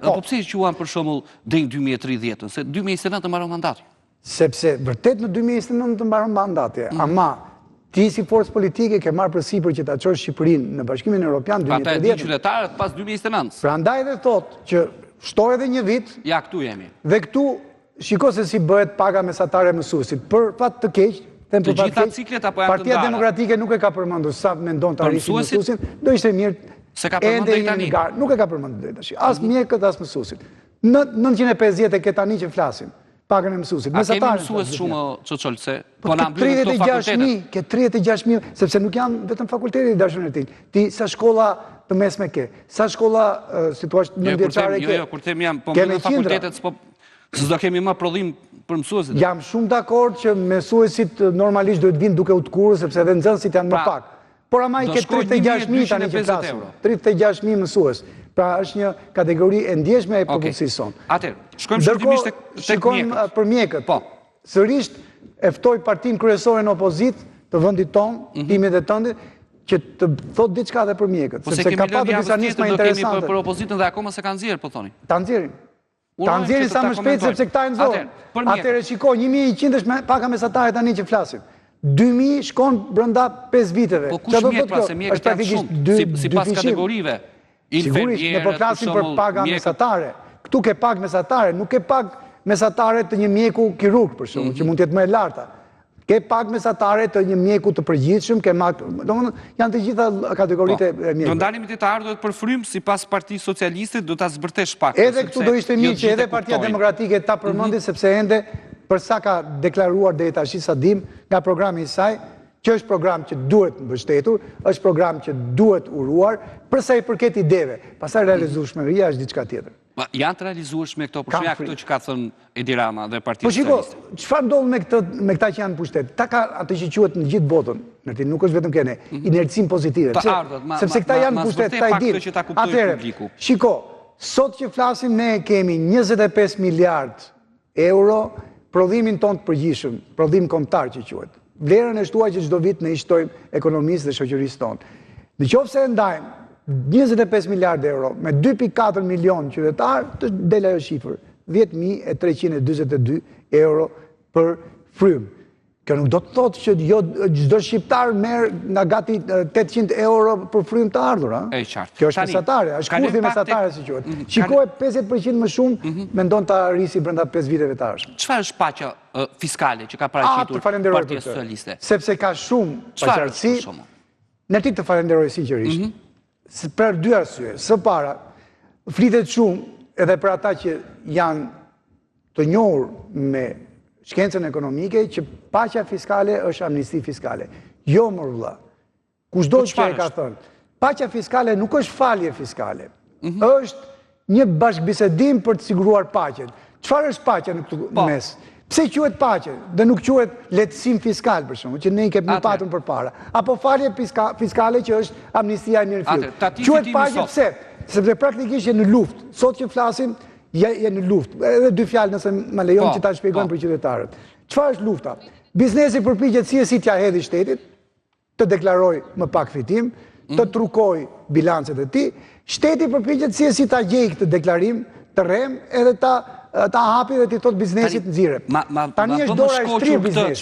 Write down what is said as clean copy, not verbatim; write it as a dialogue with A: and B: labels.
A: Po pse i quan për shembull deri 2030, se 2029 të mbaron mandati?
B: Sepse vërtet në 2029 të mbaron mandati, ama ti si forcë politike ke marrë përsipër që ta çosh Shqipërinë në Bashkimin Evropian 2030.
A: Ata e dinë qytetarët pas 2029.
B: Prandaj dhe thotë që shtoj edhe një vit.
A: Ja, këtu jemi.
B: Dhe këtu shiko se si bëhet paga mesatare e mësuesit. Për fat të keq,
A: të gjitha ciklet apo janë të ndara?
B: Partia Demokratike nuk e ka përmendur sa mendon të arrisë mësuesin, do ishte mirë.
A: Se ka përmendur deri tani.
B: Nuk e ka përmendur deri tash. As mjekët as mësuesit. 950 e ke tani që flasim. Pagën e mësuesit.
A: A kemi mësues shumë çoçol se po na mbyllin këto fakultetet?
B: Ke 36.000, sepse nuk janë vetëm fakultetet dashurin e tij. Ti sa shkolla të mesme ke, sa shkolla si thua 9-vjeçare ke.
A: Jo, kur them jam, po në fakultetet s'do kemi më prodhim për mësuesit.
B: Jam shumë dakord që mësuesit normalisht duhet vinë duke u tkurrë sepse edhe nxënësit janë më pak. Por ama i ke 36.000 tani që flasim. 36.000 mësues. Pra është një kategori e ndjeshme e popullsisë sonë.
A: Atëherë, shkojmë shkurtimisht tek mjekët.
B: Shikojmë për mjekët. Po. Sërish e ftoj partinë kryesore në opozitë të vendit tonë, timit dhe tëndit, që të thot diçka edhe për mjekët.
A: Sepse ka pasur disa nisma interesante. Do kemi për opozitën dhe akoma se kanë nxjerr, po thoni.
B: Ta nxjerrin. Ta nxjerrin sa më shpejt sepse këta e nxorrin. Atëherë shikoj, 1100 është paka mesatare tani që flasim. 2000 shkon brenda 5 viteve.
A: Po kush mjek pra se mjekët janë shumë, sipas kategorive.
B: Sigurisht, ne po flasim për paga mesatare. Këtu ke pagë mesatare, nuk ke pagë mesatare të një mjeku kirurg, për shembull, që mund të jetë më e larta. Ke pagë mesatare të një mjeku të përgjithshëm, janë të gjitha kategoritë e mjekëve.
A: Do ndalemi të ardhurët për frym, sipas Partisë Socialiste do ta zbërtesh pak.
B: Edhe këtu do ishte mirë që edhe Partia Demokratike ta përmendi, sepse ende për sa ka deklaruar deri tash sa dim nga programi i saj, që është program që duhet mbështetur, është program që duhet uruar, për sa i përket ideve. Pastaj realizueshmëria është diçka tjetër.
A: Janë të realizueshme këto për shkak këto që ka thënë Edi Rama dhe Partia
B: Socialiste. Po shiko, çfarë ndodh me këta që janë në pushtet? Ta ka atë që quhet në gjithë botën, nuk është vetëm kene, inercim pozitive. Sepse këta janë në pushtet, ta i dinë. Atëherë, shiko, sot që flasim ne kemi 25 miliard euro prodhimin tonë të përgjithshëm, prodhim kombëtar që quhet. Vlerën e shtuaj që çdo vit ne i shtojmë ekonomisë dhe shoqërisë tonë. Nëse e ndajmë 25 miliard euro me 2.4 milion qytetar, të del ajo shifër, 10.342 euro për frym. Kjo nuk do të thotë që çdo shqiptar merr nga gati 800 euro për frym të ardhur,
A: E qartë.
B: Kjo është mesatare, është kurthi mesatare si quhet. Shikoj 50% më shumë mendon ta arrisi brenda 5 viteve të ardhshme.
A: Çfarë është paqja fiskale që ka paraqitur Partia Socialiste?
B: Sepse ka shumë paqartësi. Në ti të falenderoj sinqerisht. Për dy arsye. Së para, flitet shumë edhe për ata që janë të njohur me shkencën ekonomike që paqja fiskale është amnisti fiskale. Jo më vëlla. Kushdo që e ka thënë. Paqja fiskale nuk është falje fiskale. Është një bashkëbisedim për të siguruar paqen. Çfarë është paqja në këtë mes? Pse quhet paqe dhe nuk quhet lehtësim fiskal për shkakun që ne i kemi patur përpara, apo falje fiskale që është amnistia e mirëfillt. Quhet paqe pse? Sepse praktikisht je në luftë. Sot që flasim je në luftë. Edhe dy fjalë nëse më lejon që ta shpjegojmë për qytetarët. Çfarë është lufta? Biznesi përpiqet si t'ia hedhë shtetit, të deklaroj më pak fitim, të trukoj bilancet e tij. Shteti përpiqet si ta gjej këtë deklarim, të rrem edhe ta hapi dhe t'i thot biznesit nxirre. Tani është dora e shtrirë biznesi.